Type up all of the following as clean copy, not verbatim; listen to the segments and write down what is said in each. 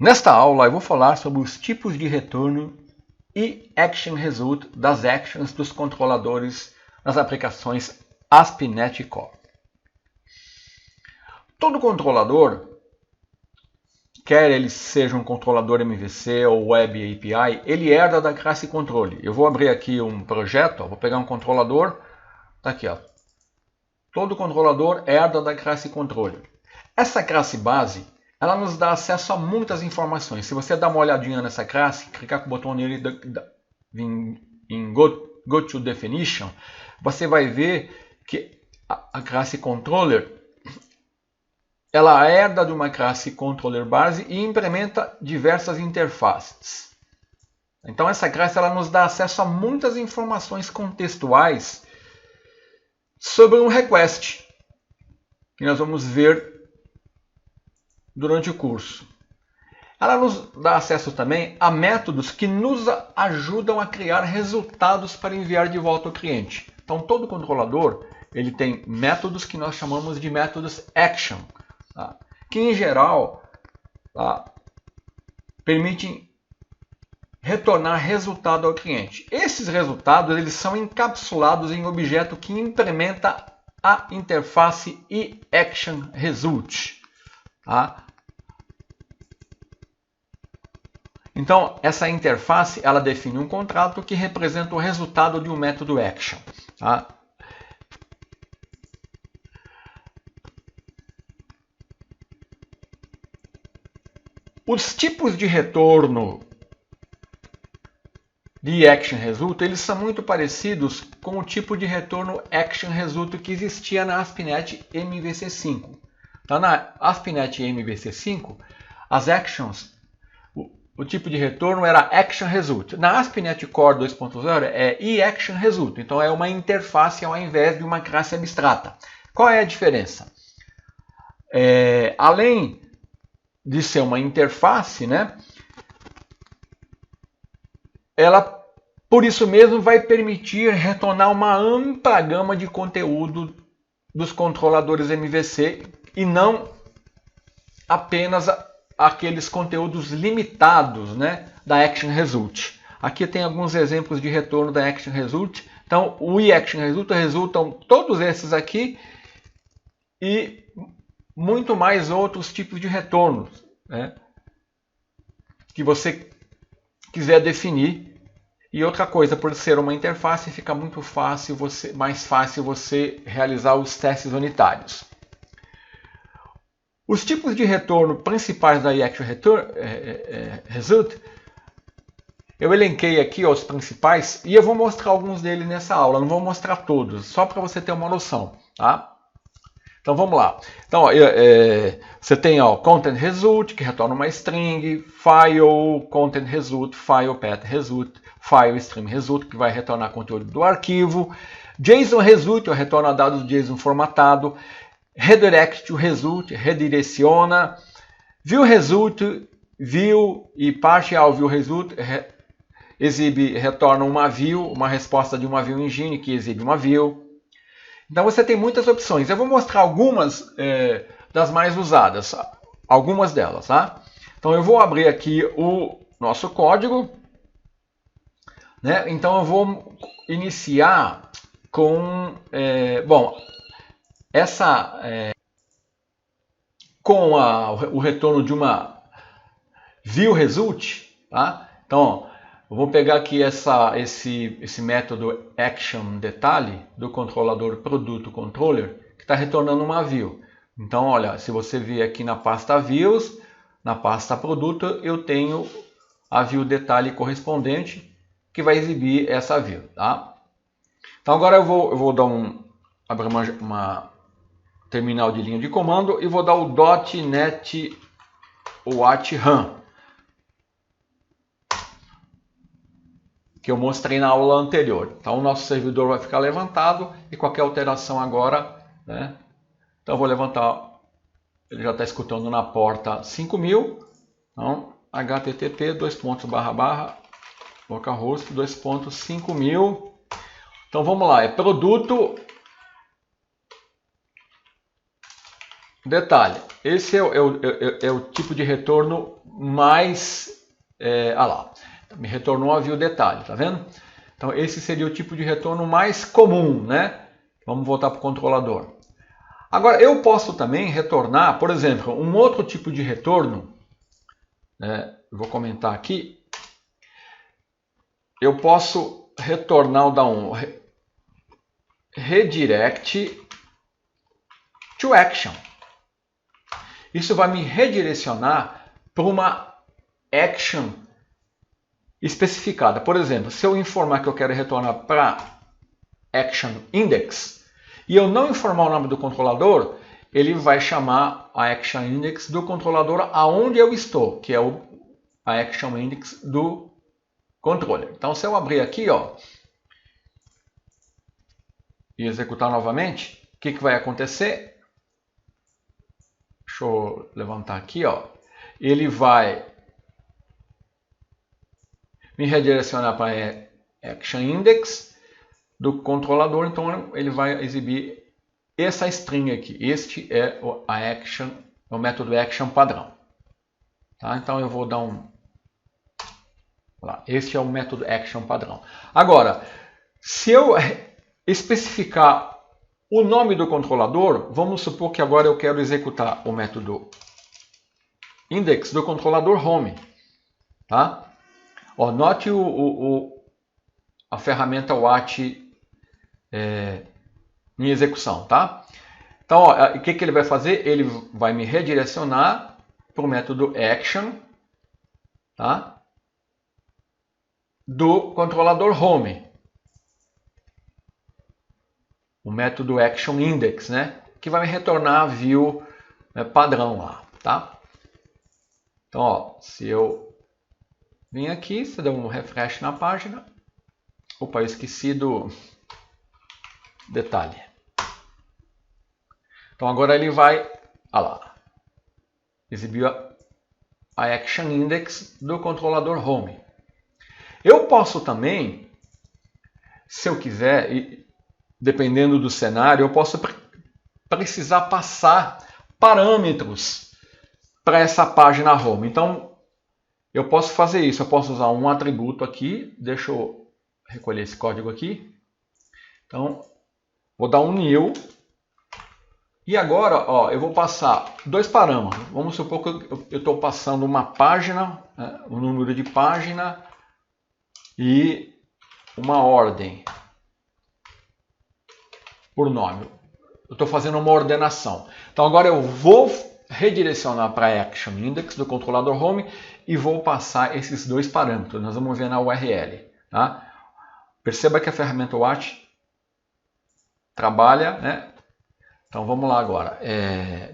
Nesta aula eu vou falar sobre os tipos de retorno e Action Result das actions dos controladores nas aplicações ASP.NET Core. Todo controlador, quer ele seja um controlador MVC ou Web API, ele herda da classe controle. Eu vou abrir aqui um projeto, vou pegar um controlador, tá aqui, ó. Todo controlador herda da classe controle. Essa classe base, ela nos dá acesso a muitas informações. Se você dá uma olhadinha nessa classe, clicar com o botão nele em Go to Definition, você vai ver que a classe Controller ela herda de uma classe Controller base e implementa diversas interfaces. Então essa classe ela nos dá acesso a muitas informações contextuais sobre um request, que nós vamos ver durante o curso. Ela nos dá acesso também a métodos que nos ajudam a criar resultados para enviar de volta ao cliente. Então todo controlador ele tem métodos que nós chamamos de métodos action, tá? Que em geral permitem retornar resultado ao cliente. Esses resultados eles são encapsulados em objeto que implementa a interface iActionResult. Tá? Então, essa interface ela define um contrato que representa o resultado de um método action. Tá? Os tipos de retorno de ActionResult eles são muito parecidos com o tipo de retorno ActionResult que existia na ASP.NET MVC5. Então, na ASP.NET MVC5, as actions, o tipo de retorno era ActionResult. Na ASP.NET Core 2.0 é iActionResult. Então, é uma interface ao invés de uma classe abstrata. Qual é a diferença? Além de ser uma interface, né, ela, por isso mesmo, vai permitir retornar uma ampla gama de conteúdo dos controladores MVC e não apenas aqueles conteúdos limitados, né, da ActionResult. Aqui tem alguns exemplos de retorno da ActionResult. Então, o iActionResult resultam todos esses aqui e muito mais outros tipos de retornos, né, que você quiser definir. E outra coisa, por ser uma interface, fica muito fácil mais fácil você realizar os testes unitários. Os tipos de retorno principais da iActionResult, eu elenquei aqui os principais e eu vou mostrar alguns deles nessa aula. Não vou mostrar todos, só para você ter uma noção, tá? Então vamos lá. Então, você tem Content Result, que retorna uma string, File Content Result, File Path Result, File Stream Result, que vai retornar conteúdo do arquivo, JSON Result, retorna dados JSON formatado, Redirect to Result, redireciona, View Result, View e Partial View Result, retorna uma view, uma resposta de uma view engine que exibe uma view. Então você tem muitas opções. Eu vou mostrar algumas das mais usadas, algumas delas, tá? Então eu vou abrir aqui o nosso código, né? Então eu vou iniciar com, o retorno de uma view result, tá? Então eu vou pegar aqui esse método action detalhe do controlador produto controller que está retornando uma view. Então, olha, se você vir aqui na pasta views, na pasta produto, eu tenho a view detalhe correspondente que vai exibir essa view, tá? Então agora eu vou dar abrir uma terminal de linha de comando e vou dar o .NET Watch Run, que eu mostrei na aula anterior. Então o nosso servidor vai ficar levantado e qualquer alteração agora, né? Então eu vou levantar, ele já está escutando na porta 5000. Então http localhost 2.5000. Então vamos lá, é produto Detalhe, esse é o tipo de retorno mais... olha lá, me retornou a view detalhe, tá vendo? Então esse seria o tipo de retorno mais comum, né? Vamos voltar para o controlador. Agora eu posso também retornar, por exemplo, um outro tipo de retorno, eu vou comentar aqui. Eu posso retornar o da redirect to action. Isso vai me redirecionar para uma action especificada. Por exemplo, se eu informar que eu quero retornar para action index e eu não informar o nome do controlador, ele vai chamar a action index do controlador aonde eu estou, que é a action index do controller. Então, se eu abrir aqui, ó, e executar novamente, o que vai acontecer? Deixa eu levantar aqui, ó. Ele vai me redirecionar para action index do controlador, então ele vai exibir essa string aqui. Este é o método action padrão. Tá? Então eu vou dar este é o método action padrão. Agora, se eu especificar o nome do controlador, vamos supor que agora eu quero executar o método index do controlador home. Tá? Ó, note a ferramenta watch em execução. Tá? Então, ó, o que ele vai fazer? Ele vai me redirecionar para o método action, tá? Do controlador home. O método action index, né? Que vai me retornar a view padrão lá, tá? Então, ó, se eu vim aqui, se der um refresh na página, opa, eu esqueci do detalhe. Então agora ele vai, olha lá, exibiu a action index do controlador home. Eu posso também, se eu quiser, dependendo do cenário, eu posso precisar passar parâmetros para essa página home. Então, eu posso fazer isso. Eu posso usar um atributo aqui. Deixa eu recolher esse código aqui. Então, vou dar um new. E agora, ó, eu vou passar dois parâmetros. Vamos supor que eu estou passando uma página, né, o número de página e uma ordem por nome. Eu estou fazendo uma ordenação. Então agora eu vou redirecionar para a action index do controlador home e vou passar esses dois parâmetros. Nós vamos ver na URL. Tá? Perceba que a ferramenta watch trabalha, né? Então vamos lá agora.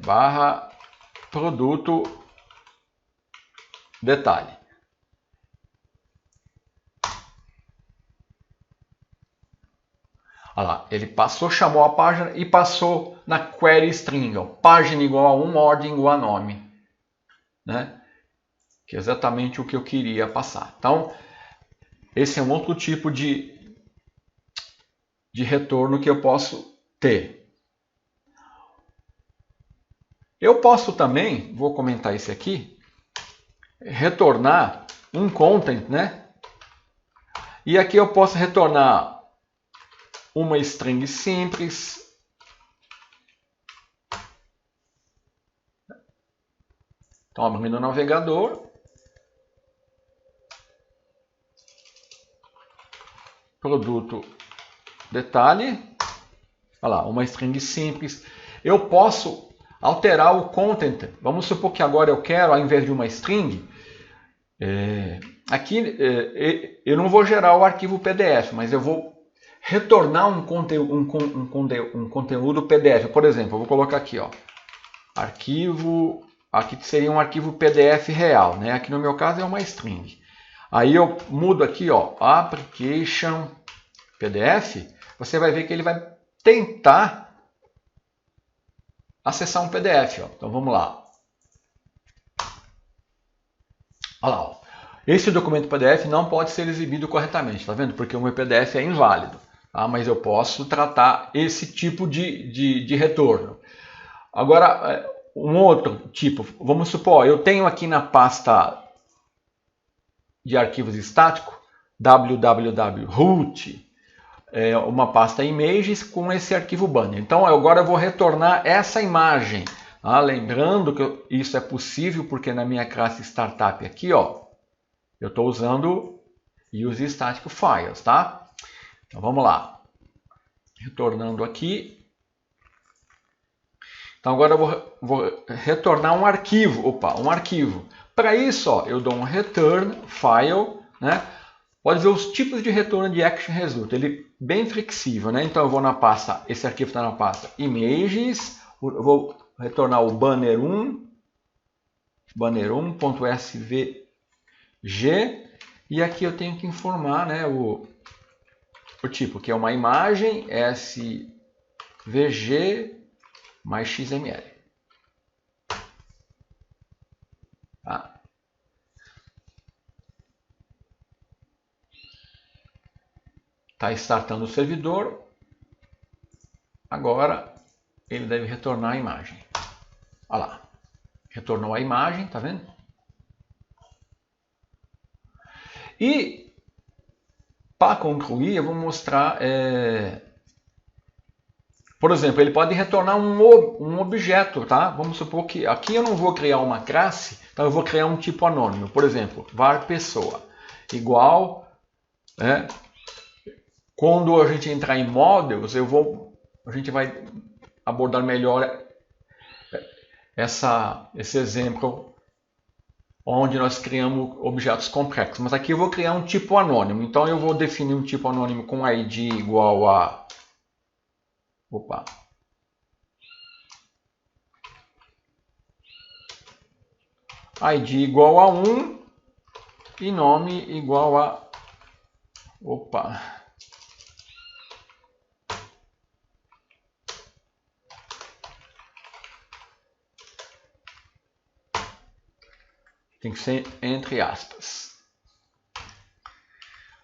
Barra produto detalhe. Olha lá, ele passou, chamou a página e passou na query string. Ó, página igual a 1, ordem igual a nome. Né? Que é exatamente o que eu queria passar. Então, esse é um outro tipo de retorno que eu posso ter. Eu posso também, vou comentar isso aqui, retornar um content, né? E aqui eu posso retornar uma string simples, então abrindo o navegador, produto detalhe, olha lá, uma string simples. Eu posso alterar o content, vamos supor que agora eu quero, ao invés de uma string, aqui eu não vou gerar o arquivo PDF, mas eu vou retornar um conteúdo PDF. Por exemplo, eu vou colocar aqui, ó, arquivo, aqui seria um arquivo PDF real, né? Aqui no meu caso é uma string. Aí eu mudo aqui, ó, application PDF, você vai ver que ele vai tentar acessar um PDF, ó. Então vamos lá. Olha lá, ó. Esse documento PDF não pode ser exibido corretamente, tá vendo? Porque o meu PDF é inválido. Mas eu posso tratar esse tipo de retorno. Agora, um outro tipo, vamos supor, eu tenho aqui na pasta de arquivos estático, www.root, uma pasta images com esse arquivo banner. Então agora eu vou retornar essa imagem. Lembrando que isso é possível porque na minha classe startup aqui, ó, eu estou usando use static files, tá? Então vamos lá. Retornando aqui. Então agora eu vou retornar um arquivo. Um arquivo. Para isso, ó, eu dou um return file, né? Pode ver os tipos de retorno de action result. Ele é bem flexível, né? Então eu vou na pasta, esse arquivo está na pasta images, eu vou retornar o banner1, banner1.svg, e aqui eu tenho que informar, né, o tipo, que é uma imagem svg mais xml. Tá? Está startando o servidor. Agora ele deve retornar a imagem. Olha lá. Retornou a imagem, tá vendo? E para concluir, eu vou mostrar. Por exemplo, ele pode retornar um objeto, tá? Vamos supor que aqui eu não vou criar uma classe, então eu vou criar um tipo anônimo. Por exemplo, var pessoa igual, né? Quando a gente entrar em models, a gente vai abordar melhor esse exemplo onde nós criamos objetos complexos. Mas aqui eu vou criar um tipo anônimo. Então eu vou definir um tipo anônimo com id igual a... Opa! id igual a 1 e nome igual a... Opa! Tem que ser entre aspas.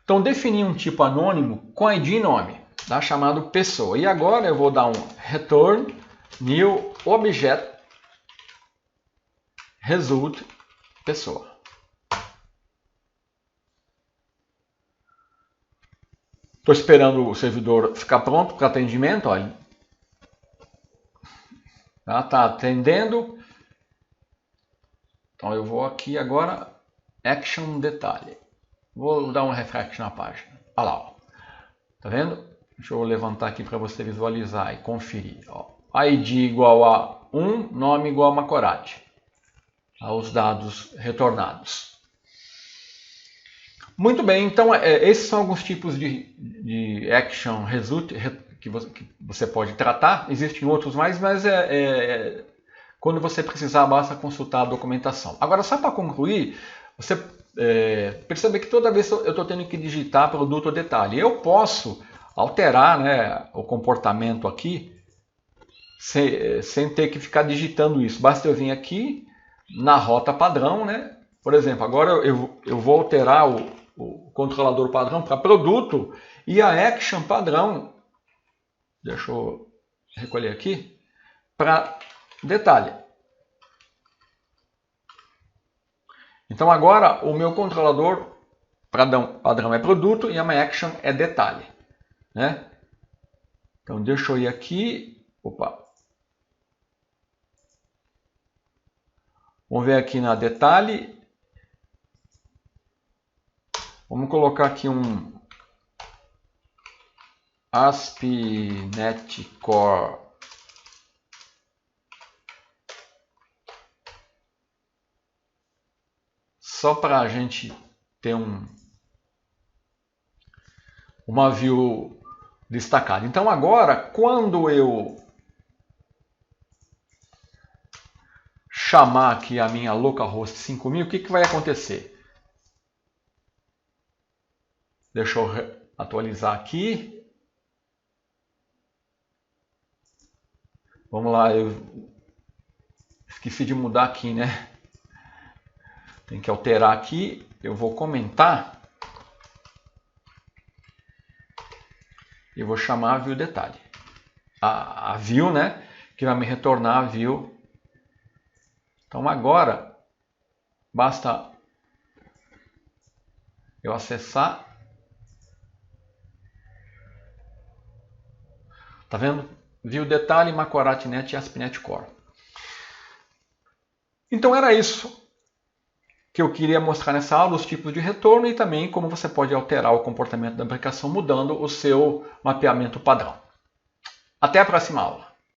Então, defini um tipo anônimo com id e nome, tá? Chamado pessoa. E agora eu vou dar um return new object result pessoa. Estou esperando o servidor ficar pronto para atendimento. Olha. Tá atendendo. Então eu vou aqui agora, action detalhe. Vou dar um refresh na página. Olha lá, ó. Tá vendo? Deixa eu levantar aqui para você visualizar e conferir. Ó. ID igual a 1, nome igual a Macorati. Os dados retornados. Muito bem, então esses são alguns tipos de action result que você pode tratar. Existem outros mais, mas quando você precisar, basta consultar a documentação. Agora, só para concluir, você percebe que toda vez eu estou tendo que digitar produto ou detalhe. Eu posso alterar, né, o comportamento aqui sem ter que ficar digitando isso. Basta eu vir aqui na rota padrão, né? Por exemplo, agora eu vou alterar o controlador padrão para produto e a action padrão, deixa eu recolher aqui, para detalhe. Então agora o meu controlador padrão é produto e a my action é detalhe, né? Então deixa eu ir aqui, opa. Vamos ver aqui na detalhe. Vamos colocar aqui um ASP.NET Core só para a gente ter uma view destacada. Então agora, quando eu chamar aqui a minha localhost 5000, o que vai acontecer? Deixa eu atualizar aqui. Vamos lá, eu esqueci de mudar aqui, né? Tem que alterar aqui. Eu vou comentar. E vou chamar a view detalhe. A view, né? Que vai me retornar a view Então agora basta eu acessar. Tá vendo? View Detalhe, Macorat.net e ASP.NET Core. Então era isso que eu queria mostrar nessa aula, os tipos de retorno e também como você pode alterar o comportamento da aplicação mudando o seu mapeamento padrão. Até a próxima aula.